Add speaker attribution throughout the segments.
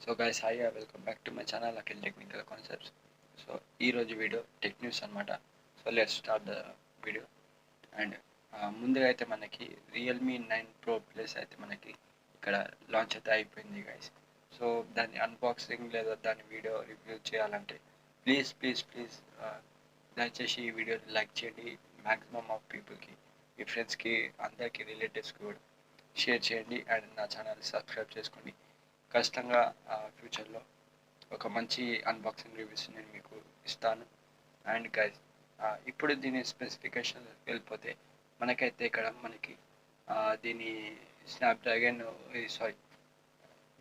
Speaker 1: So guys, hi, welcome back to my channel Akhil Technical Concepts. So ఈ రోజు video tech news అనమాట. So let's start the video. And ముందుగా అయితే మనకి Realme 9 Pro Plus అయితే మనకి ఇక్కడ లాంచ్ అయితే అయిపోయింది గైస్. సో దాని అన్బాక్సింగ్ లేదా దాని వీడియో రివ్యూ చేయాలంటే ప్లీజ్ దయచేసి ఈ వీడియో లైక్ చేయండి. మ్యాక్సిమమ్ ఆఫ్ పీపుల్కి, మీ ఫ్రెండ్స్కి, అందరికీ, రిలేటివ్స్కి కూడా షేర్ చేయండి. అండ్ నా ఛానల్ సబ్స్క్రైబ్ చేసుకోండి. ఖచ్చితంగా ఫ్యూచర్లో ఒక మంచి అన్బాక్సింగ్ రివ్యూస్ నేను మీకు ఇస్తాను. అండ్ గైస్, ఇప్పుడు దీని స్పెసిఫికేషన్ వెళ్ళిపోతే మనకైతే ఇక్కడ మనకి దీని స్నాప్డ్రాగన్ సారీ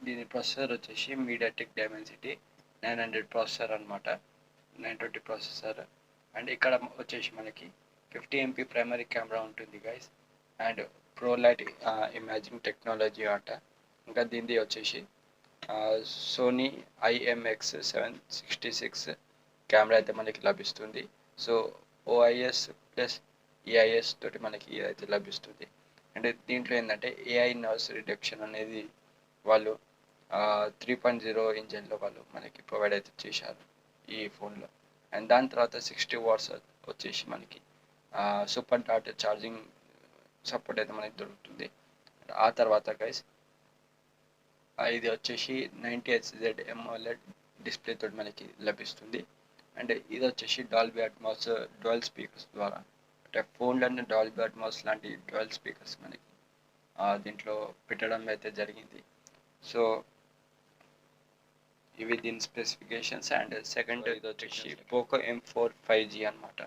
Speaker 1: దీని ప్రాసెసర్ వచ్చేసి మీడియాటెక్ డైమెన్సిటీ 900 ప్రాసెసర్ అనమాట, 920 ప్రాసెసర్. అండ్ ఇక్కడ వచ్చేసి మనకి 50 MP ప్రైమరీ కెమెరా ఉంటుంది గైస్. అండ్ ప్రోలైట్ ఇమేజింగ్ టెక్నాలజీ ఆట. ఇంకా దీనిది వచ్చేసి సోనీ IMX766 కెమెరా అయితే మనకి లభిస్తుంది. సో OIS ప్లస్ EIS తోటి మనకి అయితే లభిస్తుంది. అంటే దీంట్లో ఏంటంటే AI నాయిస్ రిడక్షన్ అనేది వాళ్ళు 3.0 ఇంజన్లో వాళ్ళు మనకి ప్రొవైడ్ అయితే చేశారు ఈ ఫోన్లో. అండ్ దాని తర్వాత 60 వాట్స్ వచ్చేసి మనకి సూపర్ డాట్ ఛార్జింగ్ సపోర్ట్ అయితే మనకి దొరుకుతుంది. ఆ తర్వాత గైస్ ఇది వచ్చేసి 90Hz AMOLED డిస్ప్లే తోటి మనకి లభిస్తుంది. అండ్ ఇది వచ్చేసి డాల్బీ అట్మాస్ డ్యుయల్ స్పీకర్స్ ద్వారా, అంటే ఫోన్లన్నీ డాల్బీ అట్మాస్ లాంటి డ్యుయల్ స్పీకర్స్ మనకి దీంట్లో పెట్టడం అయితే జరిగింది. సో ఇవి దీని స్పెసిఫికేషన్స్. అండ్ సెకండ్ ఇది వచ్చేసి పోకో M4 5G అనమాట.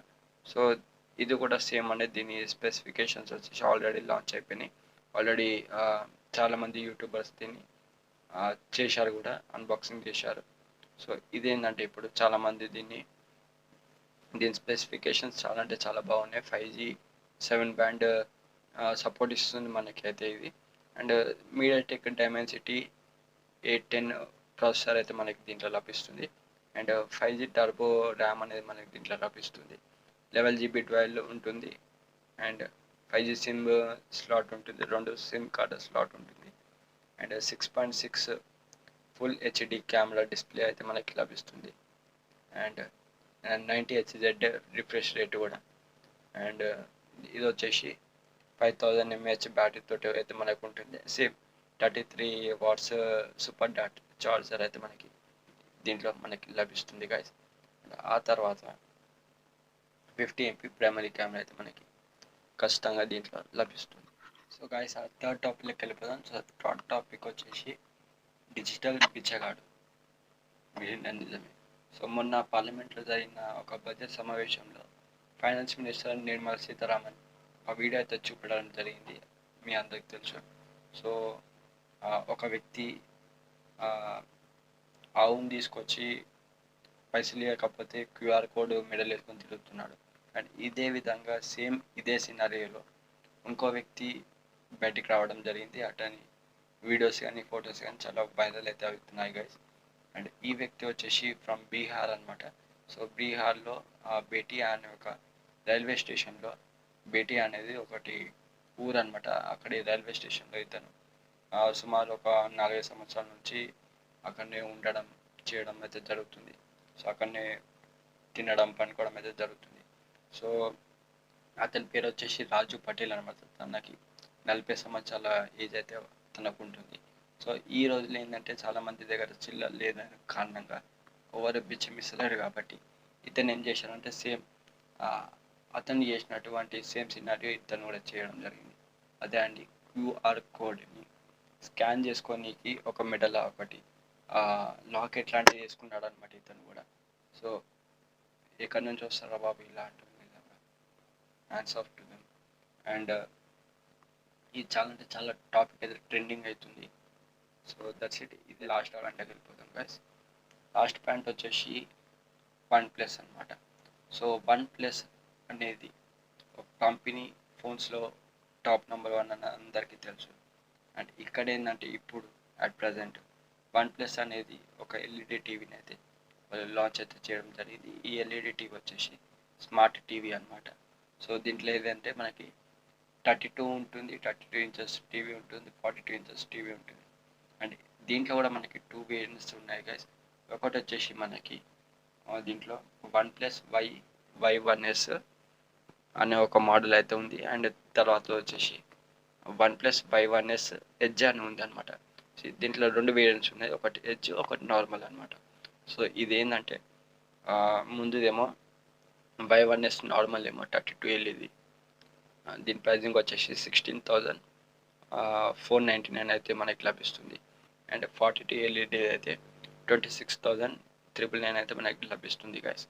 Speaker 1: సో ఇది కూడా సేమ్ అనేది దీని స్పెసిఫికేషన్స్ వచ్చేసి ఆల్రెడీ లాంచ్ అయిపోయినాయి. ఆల్రెడీ చాలామంది యూట్యూబర్స్ దీన్ని చేశారు కూడా, అన్బాక్సింగ్ చేశారు. సో ఇదేంటంటే ఇప్పుడు చాలామంది దీని స్పెసిఫికేషన్స్ చాలా అంటే చాలా బాగున్నాయి. 5G 7 బ్యాండ్ సపోర్ట్ ఇస్తుంది మనకి అయితే ఇది. అండ్ మీడియాటెక్ డైమెన్సిటీ 810 ప్రాసెసర్ అయితే మనకి దీంట్లో లభిస్తుంది. అండ్ 5G టర్బో ర్యామ్ అనేది మనకి దీంట్లో లభిస్తుంది. 11 GB డ్యూయల్ ఉంటుంది. అండ్ 5G సిమ్ స్లాట్ ఉంటుంది, 2 సిమ్ కార్డ్ స్లాట్ ఉంటుంది. And 6.6 full HD camera display అయితే మనకి లభిస్తుంది. అండ్ 90Hz రిఫ్రెష్ రేట్ కూడా. అండ్ ఇది వచ్చేసి 5000 mAh బ్యాటరీ తోటి అయితే మనకు ఉంటుంది. సేమ్ 33 వాట్స్ సూపర్ డాట్ చార్జర్ అయితే మనకి దీంట్లో మనకి లభిస్తుంది గైస్. ఆ తర్వాత 50 MP ప్రైమరీ కెమెరా అయితే మనకి ఖచ్చితంగా దీంట్లో లభిస్తుంది. సో గైస్, ఆ థర్డ్ టాపిక్లోకి వెళ్ళిపోదాం. సో థర్డ్ టాపిక్ వచ్చేసి డిజిటల్ బిచ్చగాడు. నిజమే. సో మొన్న పార్లమెంట్లో జరిగిన ఒక బడ్జెట్ సమావేశంలో ఫైనాన్స్ మినిస్టర్ నిర్మలా సీతారామన్ ఆ వీడియో అయితే చూపడం జరిగింది, మీ అందరికి తెలుసు. సో ఒక వ్యక్తి ఆవును తీసుకొచ్చి పైసలు ఇవ్వకపోతే QR కోడ్ మెడల్ వేసుకొని తిరుగుతున్నాడు. అండ్ ఇదే విధంగా సేమ్ ఇదే సినారియోలో ఇంకో వ్యక్తి బయటికి రావడం జరిగింది. అటని వీడియోస్ కానీ ఫొటోస్ కానీ చాలా వైరల్ అయితే అవుతున్నాయి గైస్. అండ్ ఈ వ్యక్తి వచ్చేసి ఫ్రమ్ బీహార్ అనమాట. సో బీహార్లో బేటియా అనే ఒక రైల్వే స్టేషన్లో, బేటియా అనేది ఒకటి ఊరు అనమాట. అక్కడి రైల్వే స్టేషన్లో ఇతను సుమారు ఒక 4-5 సంవత్సరాల నుంచి అక్కడనే ఉండడం చేయడం అయితే జరుగుతుంది. సో అక్కడనే తినడం పనుకోవడం అయితే జరుగుతుంది. సో అతని పేరు వచ్చేసి రాజు పటేల్ అనమాట. తనకి 40 సంవత్సరాల ఏజ్ అయితే తనకు ఉంటుంది. సో ఈ రోజులు ఏంటంటే చాలామంది దగ్గర చిల్లర లేదని కారణంగా ఎవరు బిచ్చమిస్తలేరు కాబట్టి ఇతను ఏం చేశారంటే సేమ్ అతను చేసినటువంటి సేమ్ సినారియో ఇతను కూడా చేయడం జరిగింది. అదే అండి, QR కోడ్ని స్కాన్ చేసుకోనికి ఒక మెడల్ ఒకటి లాకెట్ లాంటివి వేసుకున్నాడు అనమాట ఇతను కూడా. సో ఎక్కడి నుంచి వస్తారా బాబు ఇలా అంటుంది నిజంగా. Hands off to them. And ఇది చాలా అంటే చాలా టాపిక్ అయితే ట్రెండింగ్ అవుతుంది. So that's it. ఇది లాస్ట్ పాయింట్కి వెళ్ళిపోతాం గైస్. లాస్ట్ పాయింట్ వచ్చేసి OnePlus అనమాట. సో OnePlus అనేది ఒక కంపెనీ, ఫోన్స్లో టాప్ నెంబర్ 1 అని అందరికీ తెలుసు. అండ్ ఇక్కడ ఏంటంటే ఇప్పుడు అట్ ప్రజెంట్ OnePlus అనేది ఒక LED టీవీని అయితే వాళ్ళు లాంచ్ అయితే చేయడం జరిగింది. ఈ LED టీవీ వచ్చేసి స్మార్ట్ టీవీ అనమాట. సో దీంట్లో ఏదంటే మనకి 32 ఉంటుంది, 32 ఇంచెస్ టీవీ ఉంటుంది, 42 ఇంచెస్ టీవీ ఉంటుంది. అండ్ దీంట్లో కూడా మనకి 2 వేరియంట్స్ ఉన్నాయి గైస్. ఒకటి వచ్చేసి మనకి దీంట్లో OnePlus Y1s అనే ఒక మోడల్ అయితే ఉంది. అండ్ తర్వాత వచ్చేసి OnePlus Y1s Edge అని ఉంది అనమాట. దీంట్లో 2 వేరియంట్స్ ఉన్నాయి, ఒకటి ఎడ్జ్ ఒకటి నార్మల్ అనమాట. సో ఇదేంటంటే ముందుదేమో Y1s నార్మల్ ఏమో 32L ఇది. దీని ప్రైజింగ్ వచ్చేసి 16,499 అయితే మనకి లభిస్తుంది. అండ్ 42 ఎల్ఈడి అయితే 26,999 అయితే మనకి లభిస్తుంది గైస్.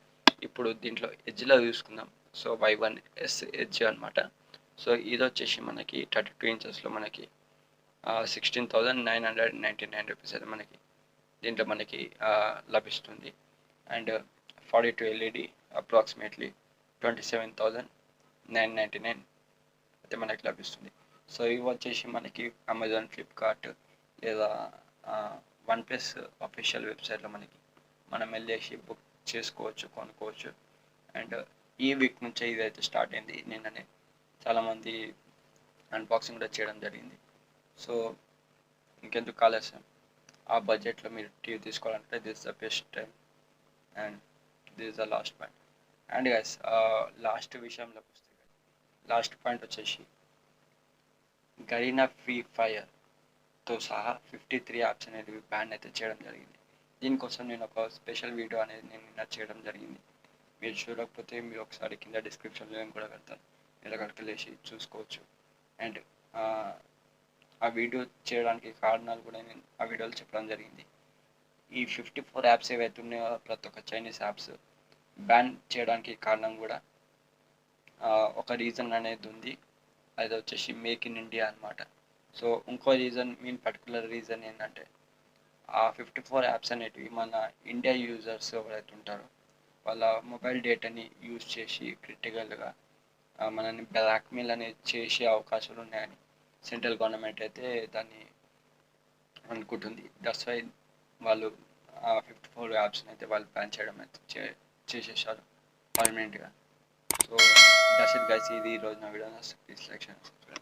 Speaker 1: ఇప్పుడు దీంట్లో ఎడ్జ్లో చూసుకుందాం. సో Y1s ఎడ్జ్ అనమాట. సో ఇది వచ్చేసి మనకి 32 ఇంచెస్లో మనకి 16,999 రూపీస్ అయితే మనకి దీంట్లో మనకి లభిస్తుంది. అండ్ 42 ఎల్ఈడి అప్రాక్సిమేట్లీ 27,999 అయితే మనకి లభిస్తుంది. సో ఇవి వచ్చేసి మనకి అమెజాన్, ఫ్లిప్కార్ట్ లేదా OnePlus అఫీషియల్ వెబ్సైట్లో మనం వెళ్ళేసి బుక్ చేసుకోవచ్చు, కొనుక్కోవచ్చు. అండ్ ఈ వీక్ నుంచే ఇదైతే స్టార్ట్ అయింది. నిన్ననే చాలామంది అన్బాక్సింగ్ కూడా చేయడం జరిగింది. సో ఇంకెందుకు ఆలస్యం, ఆ బడ్జెట్లో మీరు టీవీ తీసుకోవాలంటే this is the best time and this is the last point. And guys last విషయంలోకి వస్తే లాస్ట్ పాయింట్ వచ్చేసి గరీనా ఫ్రీ ఫైర్తో సహా 53 యాప్స్ అనేది బ్యాన్ అయితే చేయడం జరిగింది. దీనికోసం నేను ఒక స్పెషల్ వీడియో అనేది నేను నిన్న చేయడం జరిగింది. మీరు చూడకపోతే మీరు ఒకసారి కింద డిస్క్రిప్షన్లో నేను కూడా పెడతాను, మీరు అక్కడికి వెళ్ళేసి చూసుకోవచ్చు. అండ్ ఆ వీడియో చేయడానికి కారణాలు కూడా నేను ఆ వీడియోలో చెప్పడం జరిగింది. ఈ 54 యాప్స్ ఏవైతే ఉన్నాయో ప్రతి ఒక్క చైనీస్ యాప్స్ బ్యాన్ చేయడానికి కారణం కూడా ఒక రీజన్ అనేది ఉంది. అది వచ్చేసి మేక్ ఇన్ ఇండియా అనమాట. సో ఇంకో రీజన్, పర్టికులర్ రీజన్ ఏంటంటే ఆ 54 యాప్స్ అనేటివి మన ఇండియా యూజర్స్ ఎవరైతే ఉంటారో వాళ్ళ మొబైల్ డేటాని యూజ్ చేసి క్రిటికల్గా మనల్ని బ్లాక్మెయిల్ అనేది చేసే అవకాశాలు ఉన్నాయని సెంట్రల్ గవర్నమెంట్ అయితే దాన్ని అనుకుంటుంది. దట్స్ వై వాళ్ళు ఆ 54 యాప్స్ని అయితే వాళ్ళు బ్యాన్ చేయడం అయితే చేసేసారు పర్మనెంట్గా. సో దట్స్ ఇట్ గైస్, ఇది ఈరోజు నా video. Please like, share, subscribe.